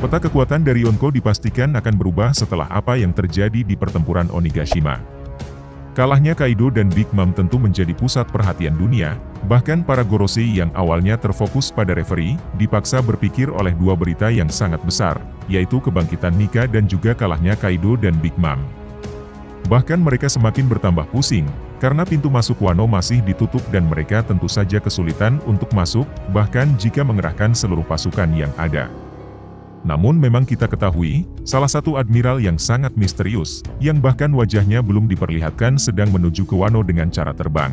Peta kekuatan dari Yonko dipastikan akan berubah setelah apa yang terjadi di pertempuran Onigashima. Kalahnya Kaido dan Big Mom tentu menjadi pusat perhatian dunia, bahkan para Gorosei yang awalnya terfokus pada referee, dipaksa berpikir oleh dua berita yang sangat besar, yaitu kebangkitan Nika dan juga kalahnya Kaido dan Big Mom. Bahkan mereka semakin bertambah pusing, karena pintu masuk Wano masih ditutup dan mereka tentu saja kesulitan untuk masuk, bahkan jika mengerahkan seluruh pasukan yang ada. Namun memang kita ketahui, salah satu admiral yang sangat misterius, yang bahkan wajahnya belum diperlihatkan sedang menuju ke Wano dengan cara terbang.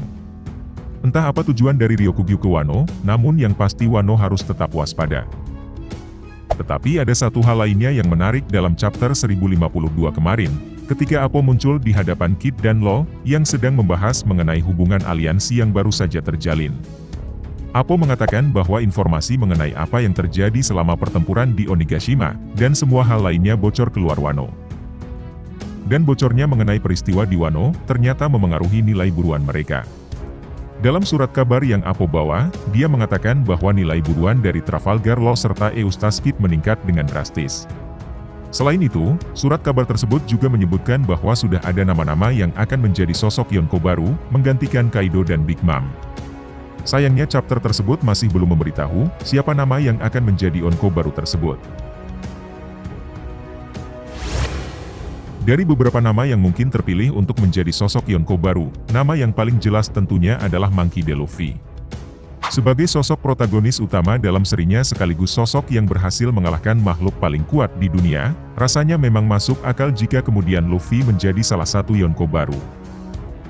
Entah apa tujuan dari Ryokugyu ke Wano, namun yang pasti Wano harus tetap waspada. Tetapi ada satu hal lainnya yang menarik dalam chapter 1052 kemarin, ketika Appo muncul di hadapan Kid dan Law, yang sedang membahas mengenai hubungan aliansi yang baru saja terjalin. Appo mengatakan bahwa informasi mengenai apa yang terjadi selama pertempuran di Onigashima, dan semua hal lainnya bocor keluar Wano. Dan bocornya mengenai peristiwa di Wano, ternyata memengaruhi nilai buruan mereka. Dalam surat kabar yang Appo bawa, dia mengatakan bahwa nilai buruan dari Trafalgar Law serta Eustace Kid meningkat dengan drastis. Selain itu, surat kabar tersebut juga menyebutkan bahwa sudah ada nama-nama yang akan menjadi sosok Yonko baru, menggantikan Kaido dan Big Mom. Sayangnya chapter tersebut masih belum memberitahu siapa nama yang akan menjadi Yonko baru tersebut. Dari beberapa nama yang mungkin terpilih untuk menjadi sosok Yonko baru, nama yang paling jelas tentunya adalah Monkey D. Luffy. Sebagai sosok protagonis utama dalam serinya sekaligus sosok yang berhasil mengalahkan makhluk paling kuat di dunia, rasanya memang masuk akal jika kemudian Luffy menjadi salah satu Yonko baru.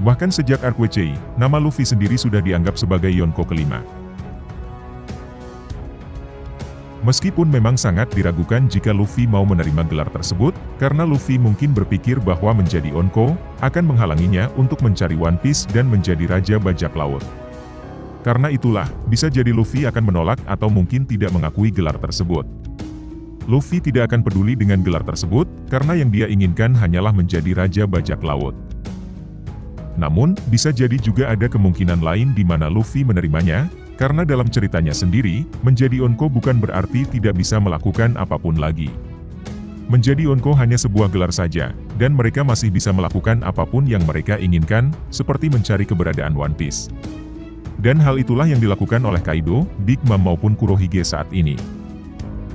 Bahkan sejak arc WCI, nama Luffy sendiri sudah dianggap sebagai Yonko kelima. Meskipun memang sangat diragukan jika Luffy mau menerima gelar tersebut, karena Luffy mungkin berpikir bahwa menjadi Yonko akan menghalanginya untuk mencari One Piece dan menjadi Raja Bajak Laut. Karena itulah, bisa jadi Luffy akan menolak atau mungkin tidak mengakui gelar tersebut. Luffy tidak akan peduli dengan gelar tersebut, karena yang dia inginkan hanyalah menjadi Raja Bajak Laut. Namun, bisa jadi juga ada kemungkinan lain di mana Luffy menerimanya, karena dalam ceritanya sendiri, menjadi Yonko bukan berarti tidak bisa melakukan apapun lagi. Menjadi Yonko hanya sebuah gelar saja, dan mereka masih bisa melakukan apapun yang mereka inginkan, seperti mencari keberadaan One Piece. Dan hal itulah yang dilakukan oleh Kaido, Big Mom maupun Kurohige saat ini.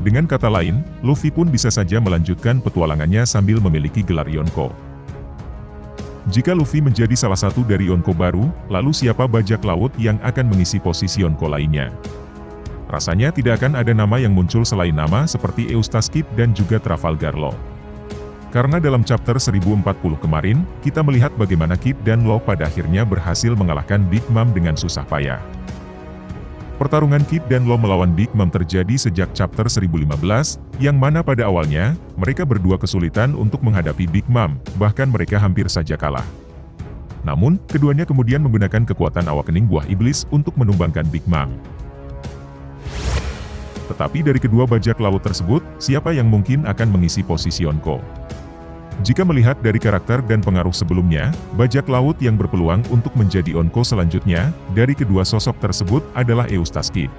Dengan kata lain, Luffy pun bisa saja melanjutkan petualangannya sambil memiliki gelar Yonko. Jika Luffy menjadi salah satu dari Yonko baru, lalu siapa bajak laut yang akan mengisi posisi Yonko lainnya? Rasanya tidak akan ada nama yang muncul selain nama seperti Eustace Kid dan juga Trafalgar Law. Karena dalam chapter 1040 kemarin, kita melihat bagaimana Kid dan Law pada akhirnya berhasil mengalahkan Big Mom dengan susah payah. Pertarungan Kid dan Law melawan Big Mom terjadi sejak chapter 1015, yang mana pada awalnya, mereka berdua kesulitan untuk menghadapi Big Mom, bahkan mereka hampir saja kalah. Namun, keduanya kemudian menggunakan kekuatan awakening buah iblis untuk menumbangkan Big Mom. Tetapi dari kedua bajak laut tersebut, siapa yang mungkin akan mengisi posisi Yonko? Jika melihat dari karakter dan pengaruh sebelumnya, bajak laut yang berpeluang untuk menjadi Yonko selanjutnya, dari kedua sosok tersebut adalah Eustace Kid.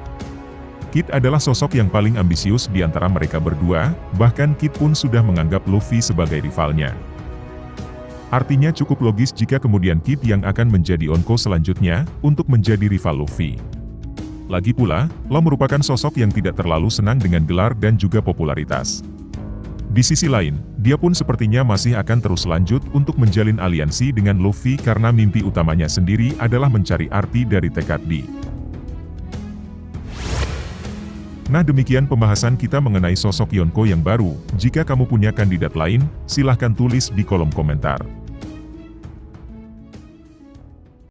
Kid adalah sosok yang paling ambisius di antara mereka berdua, bahkan Kid pun sudah menganggap Luffy sebagai rivalnya. Artinya cukup logis jika kemudian Kid yang akan menjadi Yonko selanjutnya, untuk menjadi rival Luffy. Lagi pula, Law merupakan sosok yang tidak terlalu senang dengan gelar dan juga popularitas. Di sisi lain, dia pun sepertinya masih akan terus lanjut untuk menjalin aliansi dengan Luffy karena mimpi utamanya sendiri adalah mencari arti dari tekad D. Nah demikian pembahasan kita mengenai sosok Yonko yang baru. Jika kamu punya kandidat lain, silahkan tulis di kolom komentar.